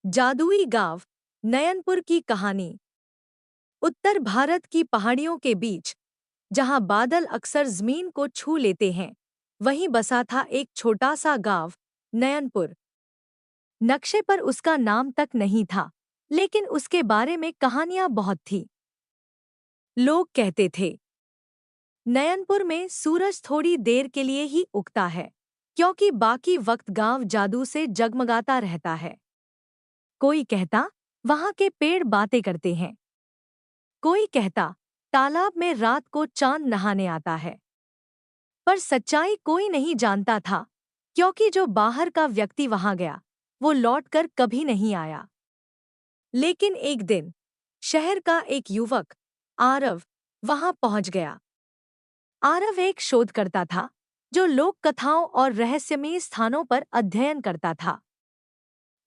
जादुई गांव नयनपुर की कहानी। उत्तर भारत की पहाड़ियों के बीच, जहां बादल अक्सर जमीन को छू लेते हैं, वहीं बसा था एक छोटा सा गांव, नयनपुर। नक्शे पर उसका नाम तक नहीं था, लेकिन उसके बारे में कहानियां बहुत थी। लोग कहते थे, नयनपुर में सूरज थोड़ी देर के लिए ही उगता है, क्योंकि बाकी वक्त गांव जादू से जगमगाता रहता है। कोई कहता, वहां के पेड़ बातें करते हैं। कोई कहता, तालाब में रात को चांद नहाने आता है। पर सच्चाई कोई नहीं जानता था, क्योंकि जो बाहर का व्यक्ति वहां गया, वो लौटकर कभी नहीं आया। लेकिन एक दिन शहर का एक युवक, आरव, वहां पहुंच गया। आरव एक शोधकर्ता था, जो लोक कथाओं और रहस्यमयी स्थानों पर अध्ययन करता था।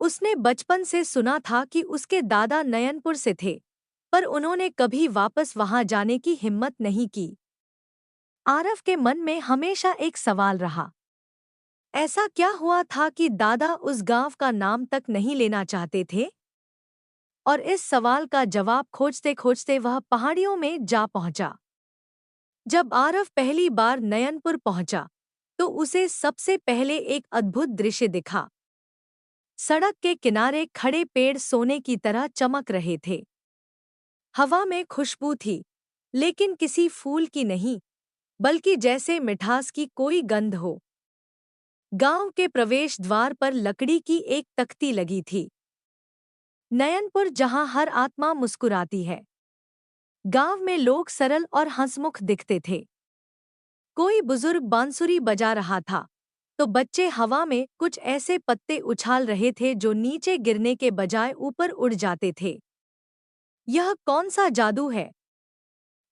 उसने बचपन से सुना था कि उसके दादा नयनपुर से थे, पर उन्होंने कभी वापस वहां जाने की हिम्मत नहीं की। आरव के मन में हमेशा एक सवाल रहा। ऐसा क्या हुआ था कि दादा उस गांव का नाम तक नहीं लेना चाहते थे? और इस सवाल का जवाब खोजते खोजते वह पहाड़ियों में जा पहुंचा। जब आरव पहली बार नयनपुर पहुंचा, तो उसे सबसे पहले एक अद्भुत दृश्य दिखा। सड़क के किनारे खड़े पेड़ सोने की तरह चमक रहे थे। हवा में खुशबू थी, लेकिन किसी फूल की नहीं, बल्कि जैसे मिठास की कोई गंध हो। गांव के प्रवेश द्वार पर लकड़ी की एक तख्ती लगी थी। नयनपुर, जहां हर आत्मा मुस्कुराती है। गांव में लोग सरल और हंसमुख दिखते थे। कोई बुजुर्ग बांसुरी बजा रहा था, तो बच्चे हवा में कुछ ऐसे पत्ते उछाल रहे थे जो नीचे गिरने के बजाय ऊपर उड़ जाते थे। यह कौन सा जादू है?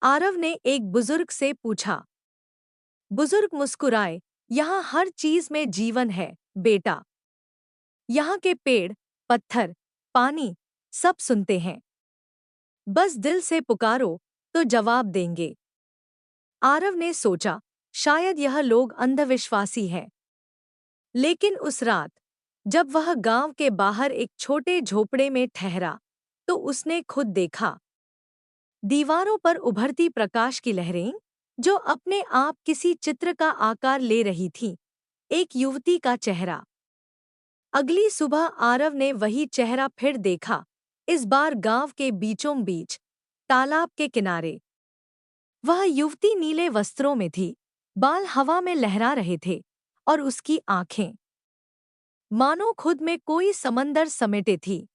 आरव ने एक बुजुर्ग से पूछा। बुजुर्ग मुस्कुराए, यहाँ हर चीज में जीवन है, बेटा। यहाँ के पेड़, पत्थर, पानी, सब सुनते हैं। बस दिल से पुकारो, तो जवाब देंगे। आरव ने सोचा, शायद यह लोग अंधविश्वासी हैं। लेकिन उस रात, जब वह गांव के बाहर एक छोटे झोपड़े में ठहरा, तो उसने खुद देखा। दीवारों पर उभरती प्रकाश की लहरें, जो अपने आप किसी चित्र का आकार ले रही थीं। एक युवती का चेहरा। अगली सुबह आरव ने वही चेहरा फिर देखा, इस बार गांव के बीचों बीच, तालाब के किनारे। वह युवती नीले वस्त्रों में थी, बाल हवा में लहरा रहे थे, और उसकी आंखें मानो खुद में कोई समंदर समेटे थी।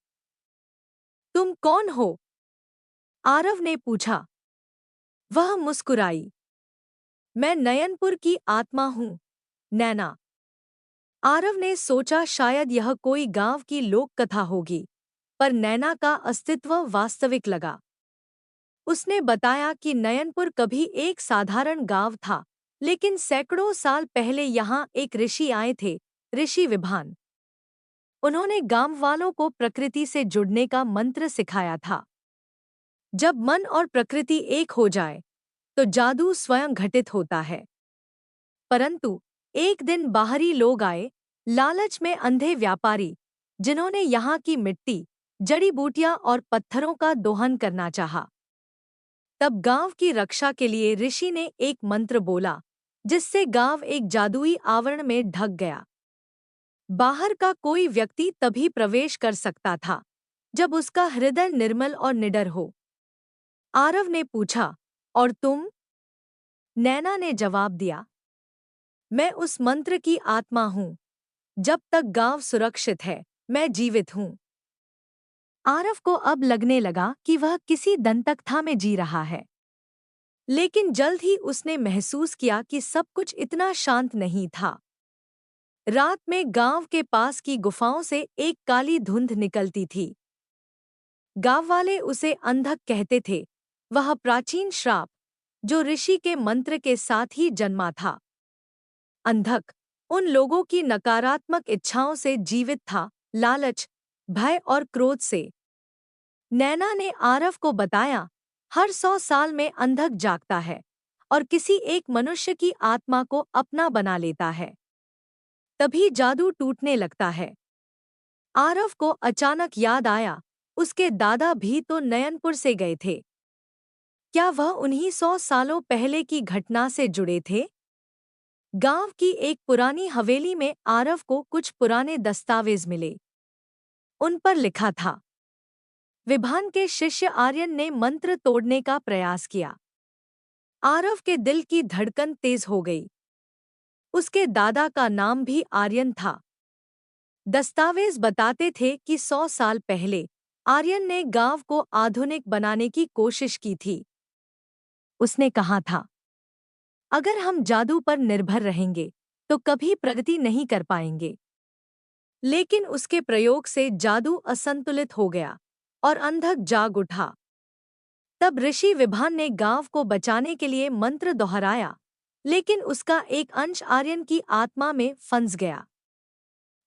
तुम कौन हो? आरव ने पूछा। वह मुस्कुराई। मैं नयनपुर की आत्मा हूँ, नैना। आरव ने सोचा शायद यह कोई गांव की लोक कथा होगी, पर नैना का अस्तित्व वास्तविक लगा। उसने बताया कि नयनपुर कभी एक साधारण गांव था, लेकिन सैकड़ों साल पहले यहाँ एक ऋषि आए थे, ऋषि विभान। उन्होंने गांव वालों को प्रकृति से जुड़ने का मंत्र सिखाया था। जब मन और प्रकृति एक हो जाए, तो जादू स्वयं घटित होता है। परंतु एक दिन बाहरी लोग आए, लालच में अंधे व्यापारी, जिन्होंने यहाँ की मिट्टी, जड़ी बूटियां और पत्थरों का दोहन करना चाहा। तब गांव की रक्षा के लिए ऋषि ने एक मंत्र बोला, जिससे गांव एक जादुई आवरण में ढक गया। बाहर का कोई व्यक्ति तभी प्रवेश कर सकता था, जब उसका हृदय निर्मल और निडर हो। आरव ने पूछा, और तुम? नैना ने जवाब दिया, मैं उस मंत्र की आत्मा हूँ। जब तक गांव सुरक्षित है, मैं जीवित हूँ। आरव को अब लगने लगा कि वह किसी दंतकथा में जी रहा है। लेकिन जल्द ही उसने महसूस किया कि सब कुछ इतना शांत नहीं था। रात में गांव के पास की गुफाओं से एक काली धुंध निकलती थी। गांव वाले उसे अंधक कहते थे, वह प्राचीन श्राप, जो ऋषि के मंत्र के साथ ही जन्मा था। अंधक उन लोगों की नकारात्मक इच्छाओं से जीवित था, लालच, भय और क्रोध से। नैना ने आरव को बताया, हर 100 साल में अंधक जागता है और किसी एक मनुष्य की आत्मा को अपना बना लेता है। तभी जादू टूटने लगता है। आरव को अचानक याद आया, उसके दादा भी तो नयनपुर से गए थे। क्या वह उन्हीं 100 सालों पहले की घटना से जुड़े थे? गांव की एक पुरानी हवेली में आरव को कुछ पुराने दस्तावेज मिले। उन पर लिखा था, विभान के शिष्य आर्यन ने मंत्र तोड़ने का प्रयास किया। आरव के दिल की धड़कन तेज हो गई। उसके दादा का नाम भी आर्यन था। दस्तावेज बताते थे कि 100 साल पहले आर्यन ने गांव को आधुनिक बनाने की कोशिश की थी। उसने कहा था, अगर हम जादू पर निर्भर रहेंगे तो कभी प्रगति नहीं कर पाएंगे। लेकिन उसके प्रयोग से जादू असंतुलित हो गया और अंधक जाग उठा। तब ऋषि विभान ने गांव को बचाने के लिए मंत्र दोहराया, लेकिन उसका एक अंश आर्यन की आत्मा में फंस गया।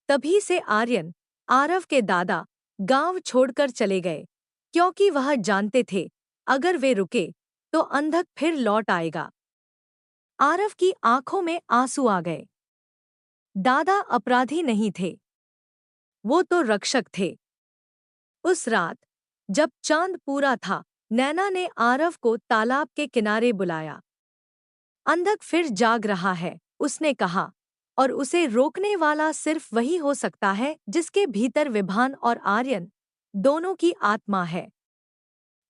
तभी से आर्यन, आरव के दादा, गांव छोड़कर चले गए, क्योंकि वह जानते थे अगर वे रुके तो अंधक फिर लौट आएगा। आरव की आंखों में आंसू आ गए। दादा अपराधी नहीं थे, वो तो रक्षक थे। उस रात जब चांद पूरा था, नैना ने आरव को तालाब के किनारे बुलाया। अंधक फिर जाग रहा है, उसने कहा, और उसे रोकने वाला सिर्फ वही हो सकता है जिसके भीतर विभान और आर्यन दोनों की आत्मा है।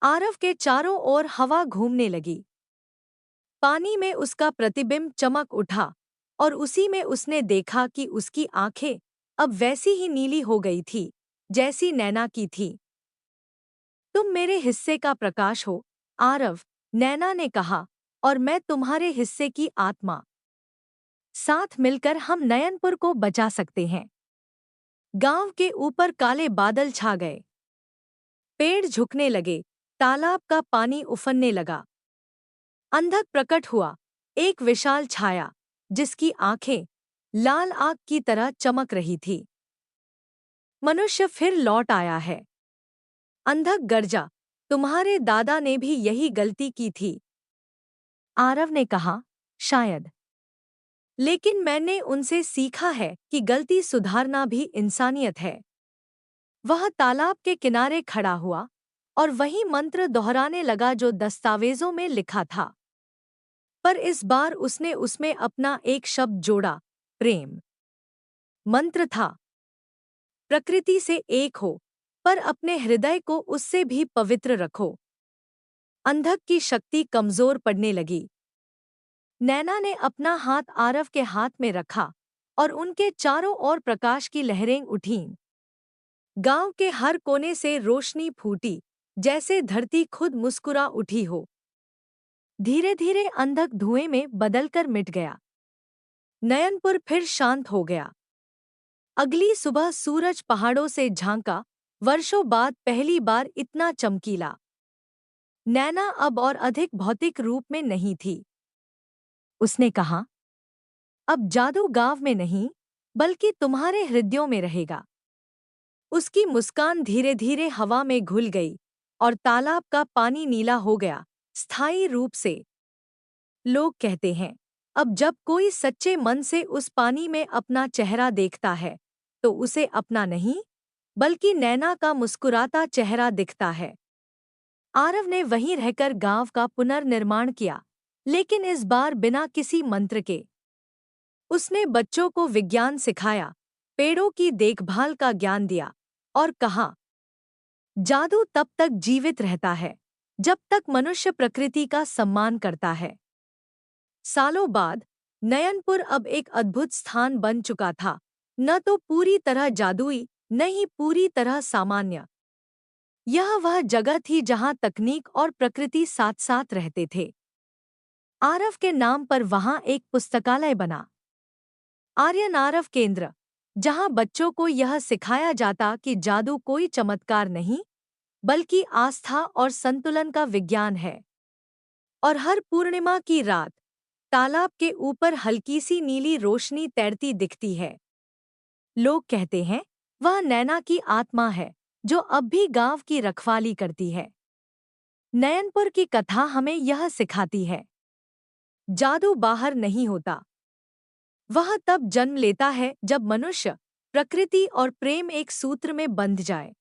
आरव के चारों ओर हवा घूमने लगी। पानी में उसका प्रतिबिंब चमक उठा और उसी में उसने देखा कि उसकी आंखें अब वैसी ही नीली हो गई थी जैसी नैना की थी। तुम मेरे हिस्से का प्रकाश हो, आरव, नैना ने कहा, और मैं तुम्हारे हिस्से की आत्मा। साथ मिलकर हम नयनपुर को बचा सकते हैं। गांव के ऊपर काले बादल छा गए। पेड़ झुकने लगे, तालाब का पानी उफनने लगा। अंधक प्रकट हुआ, एक विशाल छाया जिसकी आंखें लाल आग की तरह चमक रही थी। मनुष्य फिर लौट आया है। अंधक गर्जा, तुम्हारे दादा ने भी यही गलती की थी। आरव ने कहा, शायद। लेकिन मैंने उनसे सीखा है कि गलती सुधारना भी इंसानियत है। वह तालाब के किनारे खड़ा हुआ और वही मंत्र दोहराने लगा जो दस्तावेजों में लिखा था। पर इस बार उसने उसमें अपना एक शब्द जोड़ा, प्रेम। मंत्र था, प्रकृति से एक हो, पर अपने हृदय को उससे भी पवित्र रखो। अंधक की शक्ति कमजोर पड़ने लगी। नैना ने अपना हाथ आरव के हाथ में रखा और उनके चारों ओर प्रकाश की लहरें उठीं। गांव के हर कोने से रोशनी फूटी, जैसे धरती खुद मुस्कुरा उठी हो। धीरे धीरे अंधक धुएं में बदलकर मिट गया। नयनपुर फिर शांत हो गया। अगली सुबह सूरज पहाड़ों से झांका, वर्षों बाद पहली बार इतना चमकीला। नैना अब और अधिक भौतिक रूप में नहीं थी। उसने कहा, अब जादू गांव में नहीं, बल्कि तुम्हारे हृदयों में रहेगा। उसकी मुस्कान धीरे धीरे हवा में घुल गई और तालाब का पानी नीला हो गया, स्थायी रूप से। लोग कहते हैं, अब जब कोई सच्चे मन से उस पानी में अपना चेहरा देखता है, तो उसे अपना नहीं, बल्कि नैना का मुस्कुराता चेहरा दिखता है। आरव ने वहीं रहकर गांव का पुनर्निर्माण किया, लेकिन इस बार बिना किसी मंत्र के। उसने बच्चों को विज्ञान सिखाया, पेड़ों की देखभाल का ज्ञान दिया और कहा, जादू तब तक जीवित रहता है जब तक मनुष्य प्रकृति का सम्मान करता है। सालों बाद नयनपुर अब एक अद्भुत स्थान बन चुका था, न तो पूरी तरह जादुई, न ही पूरी तरह सामान्य। यह वह जगह थी जहां तकनीक और प्रकृति साथ साथ रहते थे। आरव के नाम पर वहां एक पुस्तकालय बना, आर्यन आरव केंद्र, जहां बच्चों को यह सिखाया जाता कि जादू कोई चमत्कार नहीं, बल्कि आस्था और संतुलन का विज्ञान है। और हर पूर्णिमा की रात तालाब के ऊपर हल्की सी नीली रोशनी तैरती दिखती है। लोग कहते हैं, वह नैना की आत्मा है जो अब भी गांव की रखवाली करती है। नयनपुर की कथा हमें यह सिखाती है, जादू बाहर नहीं होता, वह तब जन्म लेता है जब मनुष्य प्रकृति और प्रेम एक सूत्र में बंध जाए।